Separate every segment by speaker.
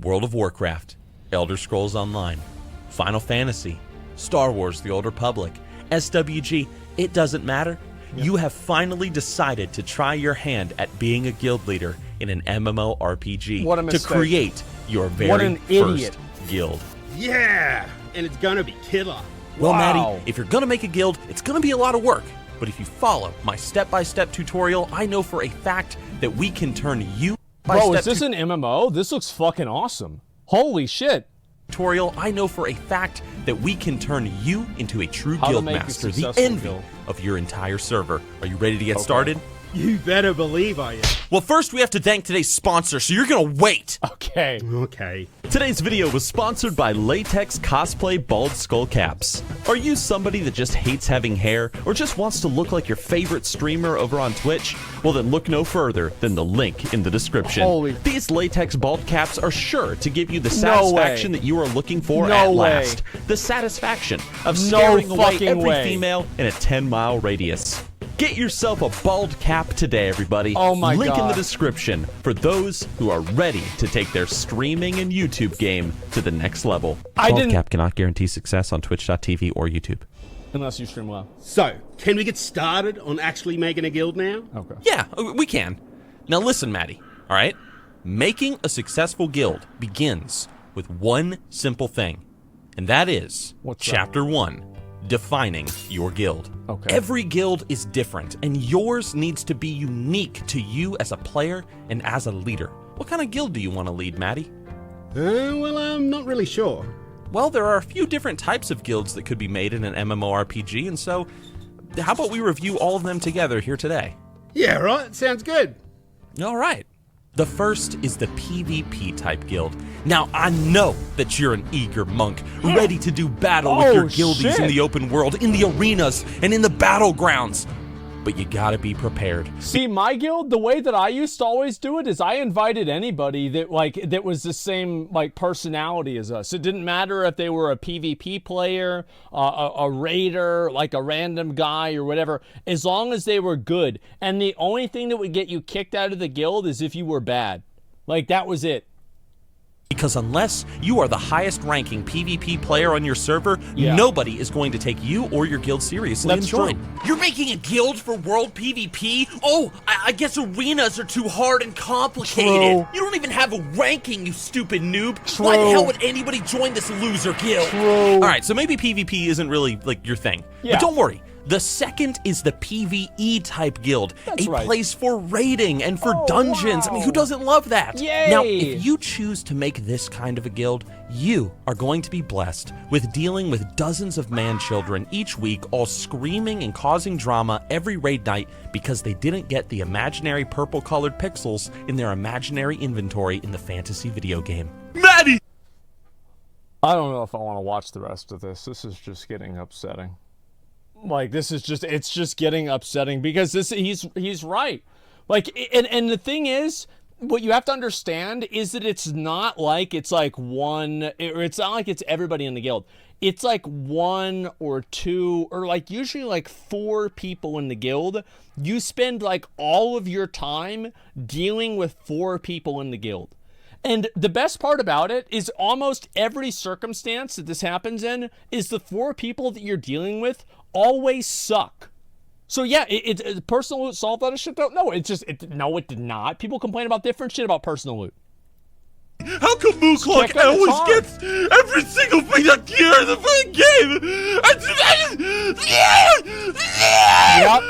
Speaker 1: World of Warcraft, Elder Scrolls Online, Final Fantasy, Star Wars The Old Republic, SWG, it doesn't matter. Yep. You have finally decided to try your hand at being a guild leader in an MMORPG.
Speaker 2: What a mistake.
Speaker 1: To create your very first guild.
Speaker 3: Yeah, and it's gonna be killer.
Speaker 1: Well, Maddie, if you're gonna make a guild, it's gonna be a lot of work. But if you follow my step-by-step tutorial, I know for a fact that we can turn you...
Speaker 2: Bro, is this an MMO? This looks fucking awesome. Holy shit.
Speaker 1: Tutorial, I know for a fact that we can turn you into a true guild master, the envy of your entire server. Are you ready to get started?
Speaker 3: You better believe I am.
Speaker 1: Well, first we have to thank today's sponsor, so you're gonna wait.
Speaker 2: Okay.
Speaker 3: Okay.
Speaker 1: Today's video was sponsored by Latex Cosplay Bald Skull Caps. Are you somebody that just hates having hair, or just wants to look like your favorite streamer over on Twitch? Well, then look no further than the link in the description. These latex bald caps are sure to give you the satisfaction that you are looking for at last. The satisfaction of scaring away every female in a 10-mile radius. Get yourself a bald cap today, everybody.
Speaker 2: Oh my God.
Speaker 1: Link in the description for those who are ready to take their streaming and YouTube game to the next level. Bald cap cannot guarantee success on Twitch.tv or YouTube.
Speaker 2: Unless you stream well.
Speaker 3: So, can we get started on actually making a guild now?
Speaker 2: Okay.
Speaker 1: Yeah, we can. Now listen, Maddie, all right? Making a successful guild begins with one simple thing, and that is Chapter 1. Defining your guild.
Speaker 2: Okay.
Speaker 1: Every guild is different, and yours needs to be unique to you as a player and as a leader. What kind of guild do you want to lead, Maddie?
Speaker 3: Well, I'm not really sure.
Speaker 1: Well, there are a few different types of guilds that could be made in an MMORPG, and so how about we review all of them together here today?
Speaker 3: Yeah, right. Sounds good.
Speaker 1: All right. The first is the PvP type guild. Now, I know that you're an eager monk, ready to do battle with your guildies in the open world, in the arenas, and in the battlegrounds. But you gotta be prepared.
Speaker 2: See, my guild, the way that I used to always do it is I invited anybody that was the same personality as us. It didn't matter if they were a PvP player, a raider, like a random guy or whatever, as long as they were good. And the only thing that would get you kicked out of the guild is if you were bad. Like, that was it.
Speaker 1: Because unless you are the highest ranking PvP player on your server, nobody is going to take you or your guild seriously and join. You're making a guild for world PvP? Oh, I guess arenas are too hard and complicated. You don't even have a ranking, you stupid noob. Why the hell would anybody join this loser guild? All right, so maybe PvP isn't really like your thing. But don't worry. The second is the PvE type guild, a place for raiding and for dungeons. I mean, who doesn't love that?
Speaker 2: Yay.
Speaker 1: Now, if you choose to make this kind of a guild, you are going to be blessed with dealing with dozens of man-children each week, all screaming and causing drama every raid night because they didn't get the imaginary purple-colored pixels in their imaginary inventory in the fantasy video game. Maddie!
Speaker 2: I don't know if I want to watch the rest of this. This is just getting upsetting. Like, this is just, it's just getting upsetting because he's right. Like, and the thing is, what you have to understand is that it's not like it's like it's not like it's everybody in the guild. It's like one or two, or like usually like 4 people in the guild. You spend like all of your time dealing with 4 people in the guild. And the best part about it is almost every circumstance that this happens in is the 4 people that you're dealing with always suck. So yeah, personal loot solved that shit though? No, no, it did not. People complain about different shit about personal loot.
Speaker 1: How come Mooklock always gets every single thing I gear in the fucking game?
Speaker 2: Yep.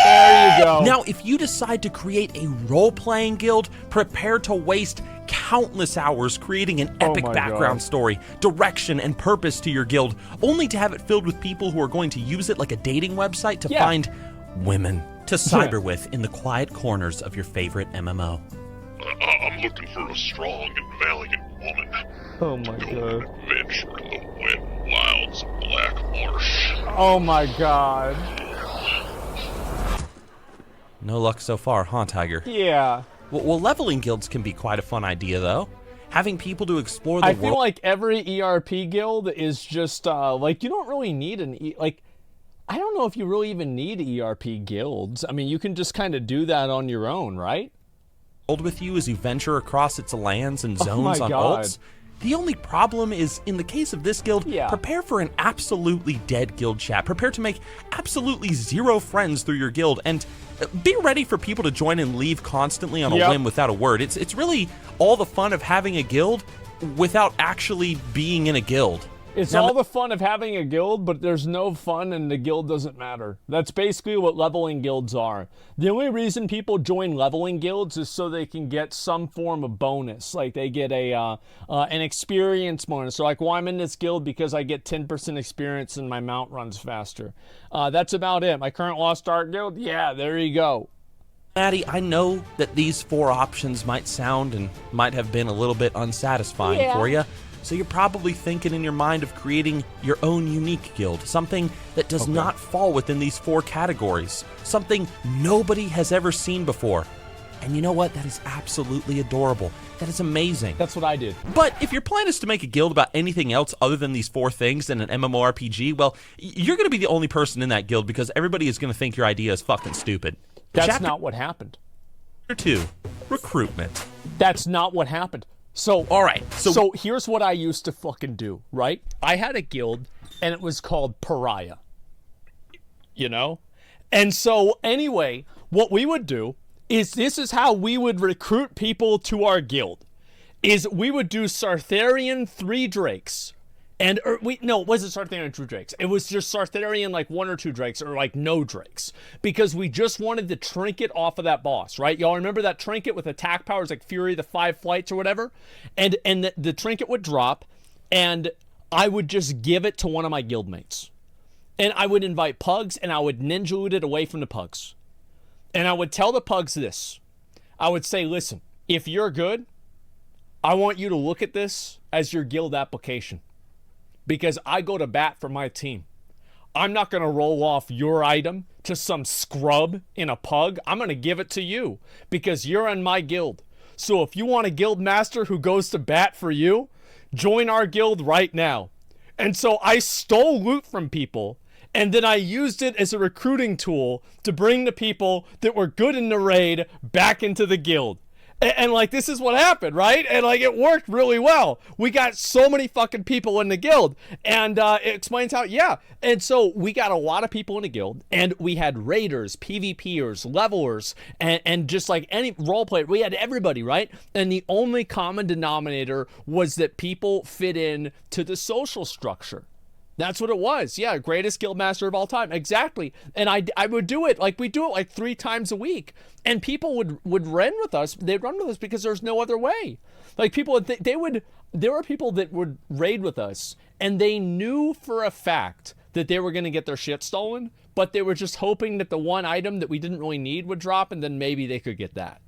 Speaker 2: There you go.
Speaker 1: Now, if you decide to create a role-playing guild, prepare to waste countless hours creating an epic background story, direction, and purpose to your guild, only to have it filled with people who are going to use it like a dating website to find women to cyber with in the quiet corners of your favorite MMO.
Speaker 4: I'm looking for a strong and valiant woman.
Speaker 2: Oh my God.
Speaker 4: Adventure in the wet wilds of Black Marsh.
Speaker 2: Oh my God.
Speaker 1: No luck so far, huh, Tiger?
Speaker 2: Yeah.
Speaker 1: Well, leveling guilds can be quite a fun idea, though. Having people to explore the world.
Speaker 2: I feel like every ERP guild is just, like, you don't really need I don't know if you really even need ERP guilds. I mean, you can just kind of do that on your own, right?
Speaker 1: world with you as you venture across its lands and zones
Speaker 2: my
Speaker 1: on
Speaker 2: God.
Speaker 1: ults. The only problem is, in the case of this guild, prepare for an absolutely dead guild chat. Prepare to make absolutely zero friends through your guild, and be ready for people to join and leave constantly on a whim without a word. It's really all the fun of having a guild without actually being in a guild.
Speaker 2: It's all the fun of having a guild, but there's no fun and the guild doesn't matter. That's basically what leveling guilds are. The only reason people join leveling guilds is so they can get some form of bonus. Like they get an experience bonus. So like, well, I'm in this guild because I get 10% experience and my mount runs faster. That's about it. My current Lost Ark guild, yeah, there you go.
Speaker 1: Maddie, I know that these 4 options might sound and might have been a little bit unsatisfying for you. So you're probably thinking in your mind of creating your own unique guild, something that does not fall within these 4 categories, something nobody has ever seen before. And you know what? That is absolutely adorable. That is amazing.
Speaker 2: That's what I did.
Speaker 1: But if your plan is to make a guild about anything else other than these 4 things in an MMORPG, well, you're going to be the only person in that guild because everybody is going to think your idea is fucking stupid.
Speaker 2: That's not what happened.
Speaker 1: Chapter 2, recruitment.
Speaker 2: That's not what happened. So,
Speaker 1: all right.
Speaker 2: So here's what I used to fucking do, right? I had a guild, and it was called Pariah. You know? And so, anyway, what we would do is this is how we would recruit people to our guild. Is we would do Sartharian 3 Drakes. And, it wasn't Sartharian 2 Drakes. It was just Sartharian, like, 1 or 2 Drakes, or, like, no Drakes. Because we just wanted the trinket off of that boss, right? Y'all remember that trinket with attack powers like Fury, the 5 flights or whatever? And the trinket would drop, and I would just give it to one of my guildmates. And I would invite pugs, and I would ninja loot it away from the pugs. And I would tell the pugs this. I would say, listen, if you're good, I want you to look at this as your guild application. Because I go to bat for my team. I'm not going to roll off your item to some scrub in a pug. I'm going to give it to you because you're in my guild. So if you want a guild master who goes to bat for you, join our guild right now. And so I stole loot from people, and then I used it as a recruiting tool to bring the people that were good in the raid back into the guild. And like, this is what happened, right? And like, it worked really well. We got so many fucking people in the guild. And it explains how, And so we got a lot of people in the guild. And we had raiders, PvPers, levelers, and just like any role player. We had everybody, right? And the only common denominator was that people fit in to the social structure. That's what it was. Yeah, greatest guild master of all time. Exactly. And I would do it. Like, we do it like 3 times a week. And people would run with us. They'd run with us because there's no other way. Like, people, there were people that would raid with us, and they knew for a fact that they were going to get their shit stolen, but they were just hoping that the one item that we didn't really need would drop, and then maybe they could get that.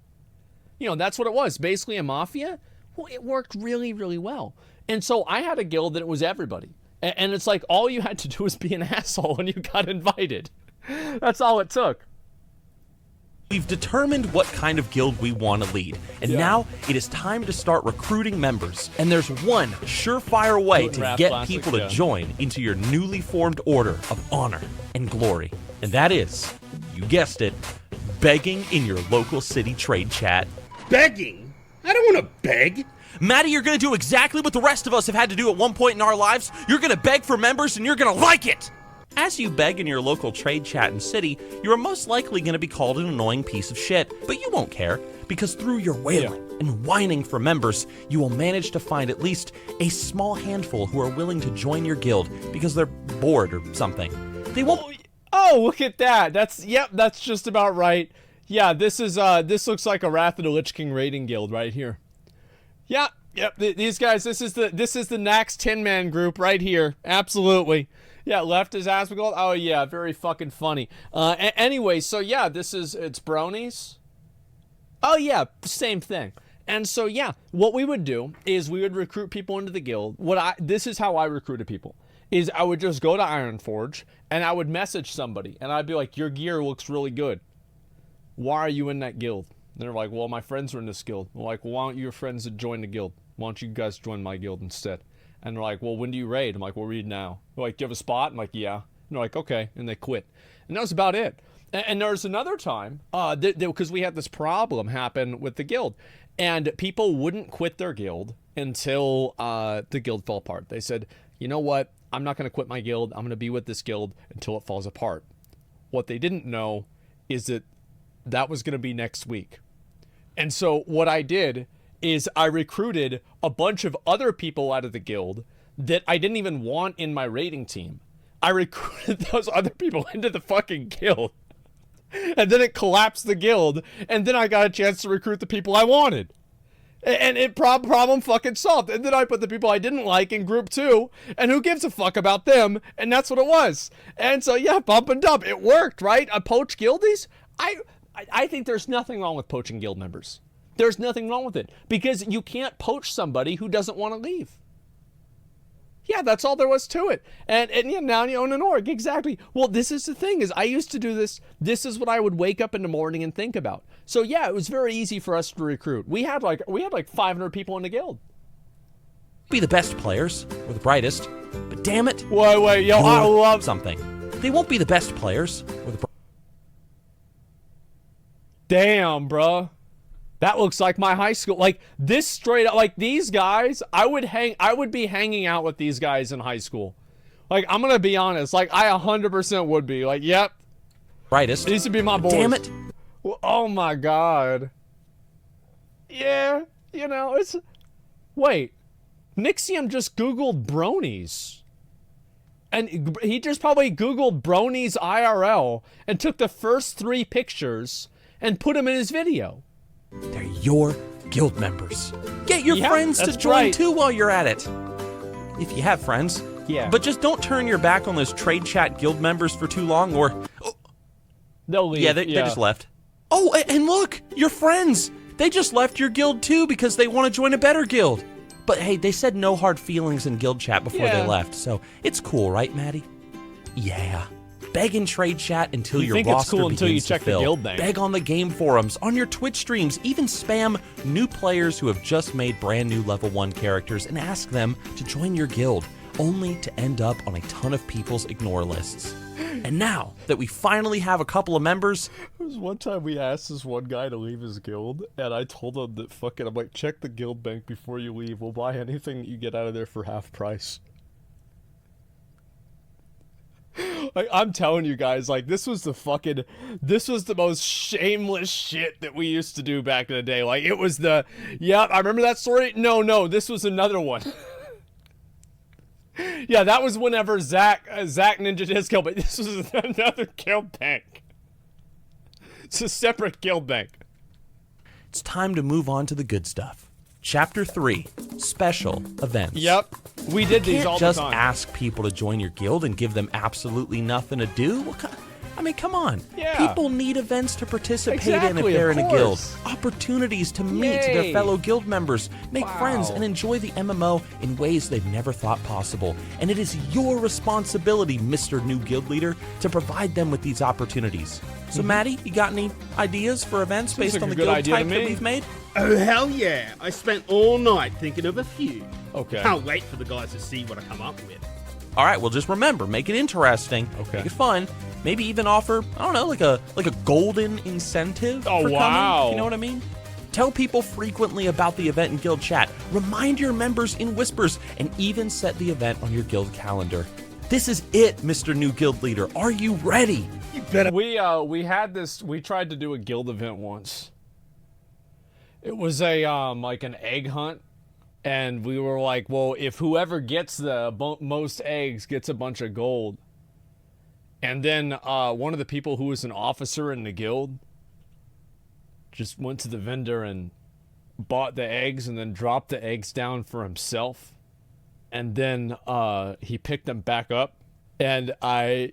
Speaker 2: You know, that's what it was. Basically a mafia. Well, it worked really, really well. And so I had a guild that it was everybody. And it's like, all you had to do was be an asshole and you got invited. That's all it took.
Speaker 1: We've determined what kind of guild we want to lead. And now it is time to start recruiting members. And there's one surefire way to get people to join into your newly formed order of honor and glory. And that is, you guessed it, begging in your local city trade chat.
Speaker 3: Begging? I don't want to beg.
Speaker 1: Maddie, you're going to do exactly what the rest of us have had to do at one point in our lives. You're going to beg for members, and you're going to like it! As you beg in your local trade chat and city, you are most likely going to be called an annoying piece of shit, but you won't care, because through your wailing and whining for members, you will manage to find at least a small handful who are willing to join your guild because they're bored or something. They won't...
Speaker 2: Oh, look at that! That's just about right. Yeah, this looks like a Wrath of the Lich King raiding guild right here. Yep. These guys. This is the Nax 10-man group right here. Absolutely. Yeah. Left is Asmongold. Oh yeah. Very fucking funny. Anyway, so yeah, it's bronies. Oh yeah. Same thing. And so yeah, what we would do is we would recruit people into the guild. This is how I recruited people. Is I would just go to Ironforge and I would message somebody and I'd be like, your gear looks really good. Why are you in that guild? And they're like, well, my friends are in this guild. I'm like, well, why don't your friends join the guild? Why don't you guys join my guild instead? And they're like, well, when do you raid? I'm like, we'll raid now. They're like, do you have a spot? I'm like, yeah. And they're like, okay. And they quit. And that was about it. And there's another time, because we had this problem happen with the guild, and people wouldn't quit their guild until the guild fell apart. They said, you know what? I'm not going to quit my guild. I'm going to be with this guild until it falls apart. What they didn't know is that that was going to be next week. And so what I did is I recruited a bunch of other people out of the guild that I didn't even want in my raiding team. I recruited those other people into the fucking guild. And then it collapsed the guild, and then I got a chance to recruit the people I wanted. And it problem fucking solved. And then I put the people I didn't like in group 2, and who gives a fuck about them? And that's what it was. And so yeah, bump and dump. It worked, right? I poach guildies. I think there's nothing wrong with poaching guild members. There's nothing wrong with it, because you can't poach somebody who doesn't want to leave. Yeah, that's all there was to it. And yeah, now you own an org. Exactly. Well, this is the thing, is I used to do this. This is what I would wake up in the morning and think about. So yeah, it was very easy for us to recruit. We had like 500 people in the guild.
Speaker 1: Be the best players or the brightest, but damn it.
Speaker 2: Wait, yo, I love
Speaker 1: something. They won't be the best players or the
Speaker 2: Damn, bruh. That looks like my high school. Like, this straight up, like, these guys, I would be hanging out with these guys in high school. Like, I'm gonna be honest, like, I 100% would be. Like, yep.
Speaker 1: brightest.
Speaker 2: These would be my boys.
Speaker 1: Damn it.
Speaker 2: Well, oh my god. Yeah, you know, it's... Wait. Nixxiom just Googled bronies. And he just probably Googled bronies IRL and took the first 3 pictures and put them in his video.
Speaker 1: They're your guild members. Get your friends to join too while you're at it. If you have friends.
Speaker 2: Yeah.
Speaker 1: But just don't turn your back on those trade chat guild members for too long, or... Oh,
Speaker 2: they'll leave.
Speaker 1: Yeah, they just left. Oh, and look! Your friends! They just left your guild too because they want to join a better guild. But hey, they said no hard feelings in guild chat before they left, so it's cool, right, Maddie? Yeah. Beg in trade chat until your roster begins
Speaker 2: until you check
Speaker 1: to fill.
Speaker 2: the guild bank.
Speaker 1: Beg on the game forums, on your Twitch streams, even spam new players who have just made brand new level 1 characters and ask them to join your guild, only to end up on a ton of people's ignore lists. And now that we finally have a couple of members...
Speaker 2: There was one time we asked this one guy to leave his guild, and I told him that fucking, I'm like, check the guild bank before you leave. We'll buy anything that you get out of there for half price. Like, I'm telling you guys, like, this was the most shameless shit that we used to do back in the day. Like, it was the, yeah, I remember that story. No, this was another one. Yeah, that was whenever Zach ninja his guild, but this was another guild bank. It's a separate guild bank.
Speaker 1: It's time to move on to the good stuff. Chapter 3, Special Events.
Speaker 2: Yep, we did these all the time.
Speaker 1: Just ask people to join your guild and give them absolutely nothing to do. I mean, come on.
Speaker 2: Yeah.
Speaker 1: People need events to participate in if they're in a guild. Opportunities to meet their fellow guild members, make friends, and enjoy the MMO in ways they've never thought possible. And it is your responsibility, Mr. New Guild Leader, to provide them with these opportunities. So, Maddie, you got any ideas for events based on the guild type that we've made?
Speaker 3: Oh, hell yeah. I spent all night thinking of a few.
Speaker 2: Okay.
Speaker 3: Can't wait for the guys to see what I come up with.
Speaker 1: All right, well, just remember, make it interesting, make it fun, maybe even offer, I don't know, like a golden incentive for coming, you know what I mean? Tell people frequently about the event in guild chat, remind your members in whispers, and even set the event on your guild calendar. This is it, Mr. New Guild Leader. Are you ready?
Speaker 3: You better.
Speaker 2: We tried to do a guild event once. It was a like an egg hunt. And we were like, well, if whoever gets the most eggs gets a bunch of gold. And then one of the people who was an officer in the guild just went to the vendor and bought the eggs and then dropped the eggs down for himself. And then he picked them back up. And I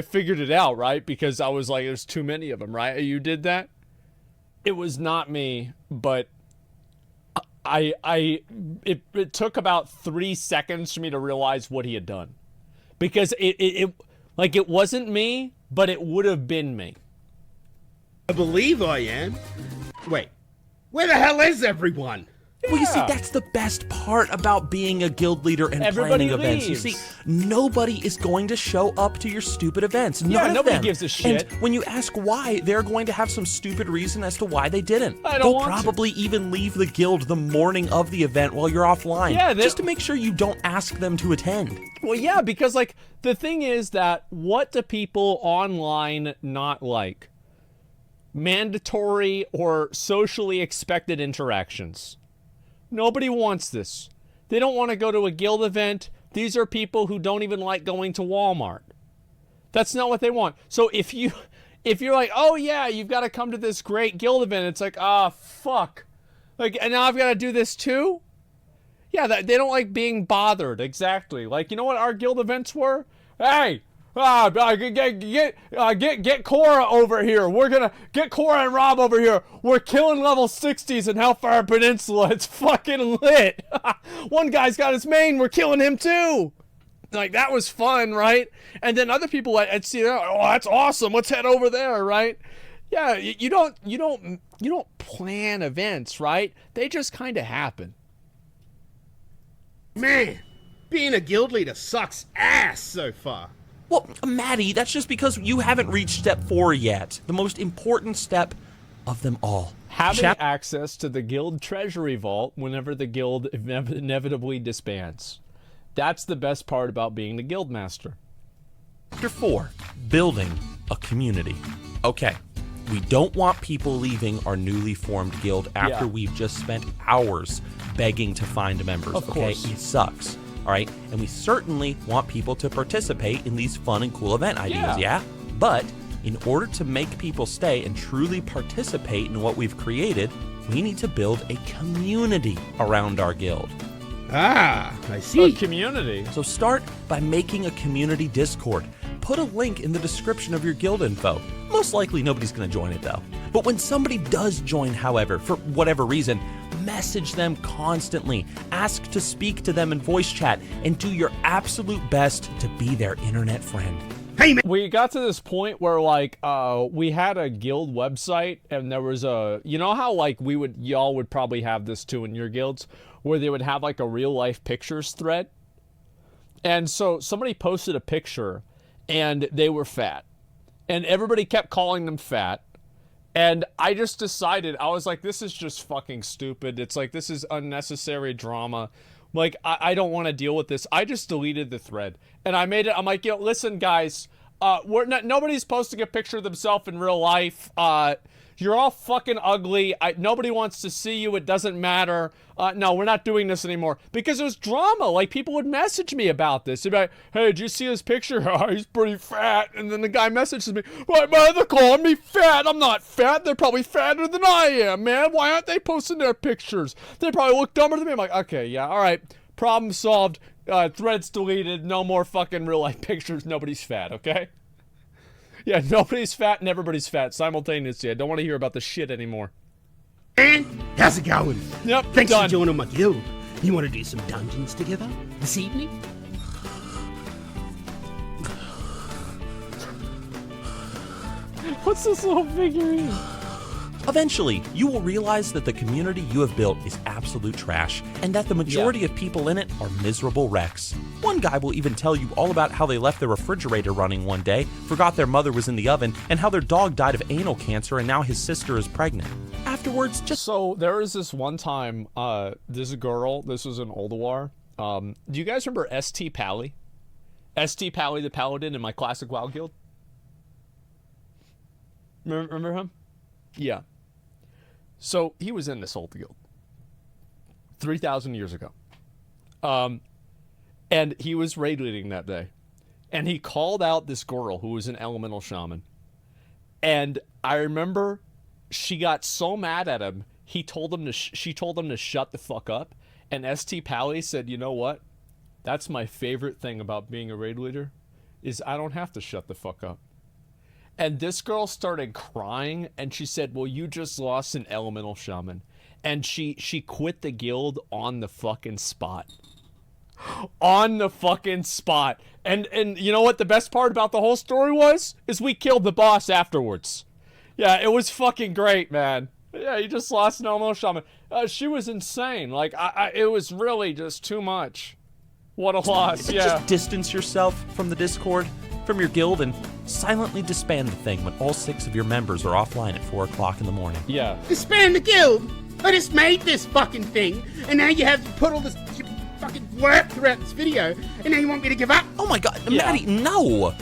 Speaker 2: figured it out, right? Because I was like, there's too many of them, right? You did that? It was not me, but it took about 3 seconds for me to realize what he had done, because it wasn't me, but it would have been me.
Speaker 3: I believe I am. Wait, where the hell is everyone?
Speaker 1: Well, you see, that's the best part about being a guild leader and
Speaker 2: Everybody
Speaker 1: planning events. You see, nobody is going to show up to your stupid events.
Speaker 2: Nobody gives a shit.
Speaker 1: And when you ask why, they're going to have some stupid reason as to why they didn't.
Speaker 2: They'll
Speaker 1: probably even leave the guild the morning of the event while you're offline.
Speaker 2: Yeah,
Speaker 1: just to make sure you don't ask them to attend.
Speaker 2: Well, yeah, because like the thing is that what do people online not like? Mandatory or socially expected interactions. Nobody wants this. They don't want to go to a guild event. These are people who don't even like going to Walmart. That's not what they want. So if you're like, oh yeah, you've got to come to this great guild event, it's like, fuck. Like, and now I've got to do this too? Yeah, they don't like being bothered. Exactly. Like, you know what our guild events were? Hey, get Cora over here. We're gonna get Cora and Rob over here. We're killing level 60s in Hellfire Peninsula. It's fucking lit. One guy's got his main. We're killing him too. Like, that was fun, right? And then other people I'd see, oh, that's awesome. Let's head over there, right? Yeah, you don't plan events, right? They just kind of happen.
Speaker 3: Man, being a guild leader sucks ass so far.
Speaker 1: Well, Maddie, that's just because you haven't reached step 4 yet. The most important step of them all.
Speaker 2: Having access to the guild treasury vault whenever the guild inevitably disbands. That's the best part about being the guild master.
Speaker 1: Chapter 4, building a community. Okay, we don't want people leaving our newly formed guild after we've just spent hours begging to find members.
Speaker 2: Of course.
Speaker 1: It sucks. All right, and we certainly want people to participate in these fun and cool event ideas, yeah? But in order to make people stay and truly participate in what we've created, we need to build a community around our guild.
Speaker 3: Ah, I see.
Speaker 2: A community.
Speaker 1: So start by making a community Discord. Put a link in the description of your guild info. Most likely nobody's going to join it though. But when somebody does join, however, for whatever reason, message them constantly. Ask to speak to them in voice chat and do your absolute best to be their internet friend.
Speaker 3: Hey, man.
Speaker 2: We got to this point where like we had a guild website and there was a, you know how like y'all would probably have this too in your guilds, where they would have like a real life pictures thread. And so somebody posted a picture and they were fat and everybody kept calling them fat. And I just decided, I was like, this is just fucking stupid. It's like, this is unnecessary drama. Like, I don't want to deal with this. I just deleted the thread. And I made it, I'm like, listen, guys, nobody's posting a picture of themselves in real life. You're all fucking ugly. Nobody wants to see you. It doesn't matter. No, we're not doing this anymore. Because it was drama. Like, people would message me about this. They'd be like, hey, did you see his picture? He's pretty fat. And then the guy messages me, why, man, they're calling me fat. I'm not fat. They're probably fatter than I am, man. Why aren't they posting their pictures? They probably look dumber than me. I'm like, okay, yeah, all right. Problem solved. Threads deleted. No more fucking real-life pictures. Nobody's fat, okay? Yeah, nobody's fat and everybody's fat simultaneously. I don't want to hear about the shit anymore.
Speaker 3: Man, how's it going?
Speaker 2: Yep,
Speaker 3: Thanks
Speaker 2: done.
Speaker 3: for joining my guild. You want to do some dungeons together this evening?
Speaker 2: What's this little figurine?
Speaker 1: Eventually, you will realize that the community you have built is absolute trash, and that the majority of people in it are miserable wrecks. One guy will even tell you all about how they left their refrigerator running one day, forgot their mother was in the oven, and how their dog died of anal cancer and now his sister is pregnant. Afterwards, just...
Speaker 2: So, there was this one time, this girl, this was in Oldawar. Do you guys remember St. Pally? St. Pally the Paladin in my classic WoW guild? Remember him? Yeah. So he was in this old guild 3,000 years ago. And he was raid leading that day. And he called out this girl who was an elemental shaman. And I remember she got so mad at him, she told him to shut the fuck up. And St. Pally said, you know what? That's my favorite thing about being a raid leader, is I don't have to shut the fuck up. And this girl started crying, and she said, well, you just lost an elemental shaman. And she quit the guild on the fucking spot. On the fucking spot. And you know what the best part about the whole story was? Is we killed the boss afterwards. Yeah, it was fucking great, man. Yeah, you just lost an MMO shaman. She was insane. Like, it was really just too much. What a loss, yeah.
Speaker 1: Just distance yourself from the Discord, from your guild, and silently disband the thing when all 6 of your members are offline at 4 o'clock in the morning.
Speaker 2: Yeah.
Speaker 3: Disband the guild? I just made this fucking thing, and now you have to put all this fucking work throughout this video, and now you want me to give up?
Speaker 1: Oh my god,
Speaker 2: Yeah.
Speaker 1: Maddie, no!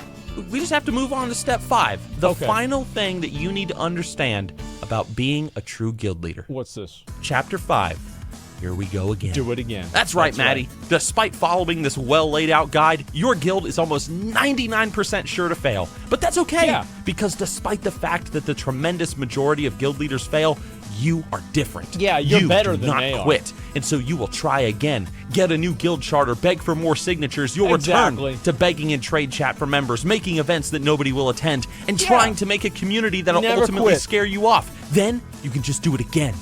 Speaker 1: We just have to move on to step 5. The
Speaker 2: Okay.
Speaker 1: final thing that you need to understand about being a true guild leader.
Speaker 2: What's this?
Speaker 1: Chapter 5. Here we go again.
Speaker 2: Do it again.
Speaker 1: That's right, Maddie. Despite following this well laid out guide, your guild is almost 99% sure to fail. But that's okay,
Speaker 2: Yeah.
Speaker 1: because despite the fact that the tremendous majority of guild leaders fail, you are different.
Speaker 2: Yeah, you're
Speaker 1: you
Speaker 2: better
Speaker 1: do
Speaker 2: than
Speaker 1: not
Speaker 2: they are.
Speaker 1: quit. And so you will try again, get a new guild charter, beg for more signatures. You'll
Speaker 2: Exactly.
Speaker 1: return to begging in trade chat for members, making events that nobody will attend, and trying to make a community that'll
Speaker 2: Never
Speaker 1: ultimately
Speaker 2: quit.
Speaker 1: scare you off. Then you can just do it again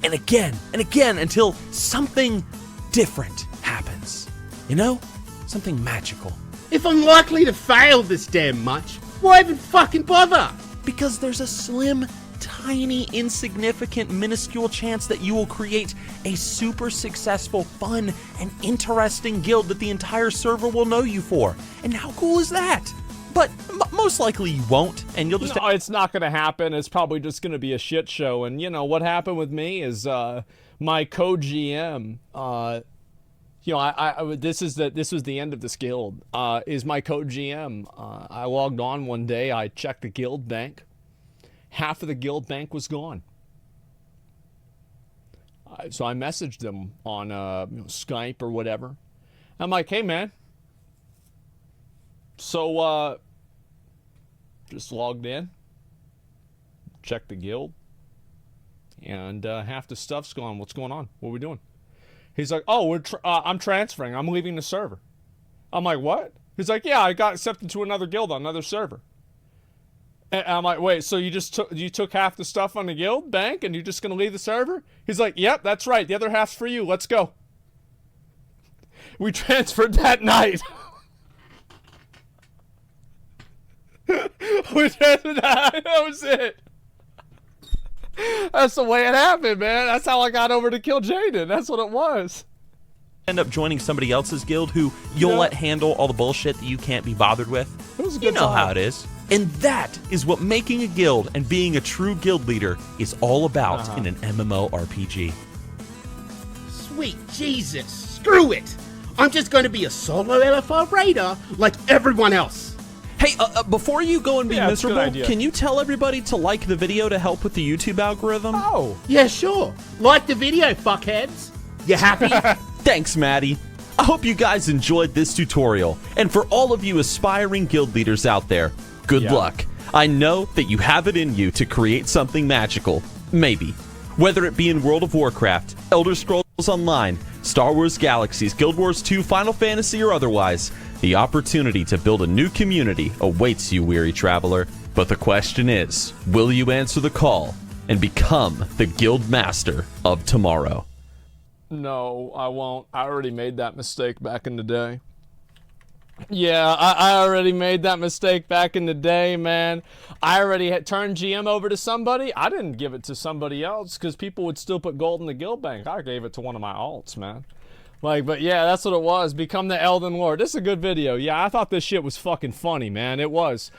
Speaker 1: and again and again until something different happens. You know? Something magical.
Speaker 3: If I'm likely to fail this damn much, why even fucking bother?
Speaker 1: Because there's a slim, tiny, insignificant, minuscule chance that you will create a super successful, fun, and interesting guild that the entire server will know you for. And how cool is that? But most likely you won't, and you'll just...
Speaker 2: No, it's not going to happen. It's probably just going to be a shit show. And, you know, what happened with me is my co-GM, you know, this was the end of this guild, is my co-GM. I logged on one day. I checked the guild bank. Half of the guild bank was gone. So I messaged them on Skype or whatever. I'm like, hey, man. So, just logged in, checked the guild, and half the stuff's gone. What's going on? What are we doing? He's like, oh, I'm transferring. I'm leaving the server. I'm like, what? He's like, yeah, I got accepted to another guild on another server. And I'm like, wait, so you took half the stuff on the guild bank and you're just going to leave the server? He's like, yep, that's right. The other half's for you. Let's go. We transferred that night. We transferred that. That was it. That's the way it happened, man. That's how I got over to kill Jaden. That's what it was.
Speaker 1: End up joining somebody else's guild who you'll let handle all the bullshit that you can't be bothered with.
Speaker 2: It was a
Speaker 1: You
Speaker 2: good
Speaker 1: know
Speaker 2: time.
Speaker 1: how it is. And that is what making a guild and being a true guild leader is all about in an MMORPG.
Speaker 3: Sweet Jesus, screw it! I'm just going to be a solo LFR raider like everyone else.
Speaker 1: Hey, before you go and be
Speaker 2: Yeah, it's a good
Speaker 1: miserable,
Speaker 2: idea.
Speaker 1: can you tell everybody to like the video to help with the YouTube algorithm?
Speaker 2: Oh.
Speaker 3: Yeah, sure. Like the video, fuckheads. You happy?
Speaker 1: Thanks, Maddie. I hope you guys enjoyed this tutorial. And for all of you aspiring guild leaders out there, good luck. I know that you have it in you to create something magical. Maybe. Whether it be in World of Warcraft, Elder Scrolls Online, Star Wars Galaxies, Guild Wars 2, Final Fantasy, or otherwise, the opportunity to build a new community awaits you, weary traveler. But the question is, will you answer the call and become the guild master of tomorrow?
Speaker 2: No, I won't. I already made that mistake back in the day. Yeah, I already made that mistake back in the day, man. I already had turned GM over to somebody. I didn't give it to somebody else because people would still put gold in the guild bank. I gave it to one of my alts, man. Like, but yeah, that's what it was. Become the Elden Lord. This is a good video. Yeah, I thought this shit was fucking funny, man. It was.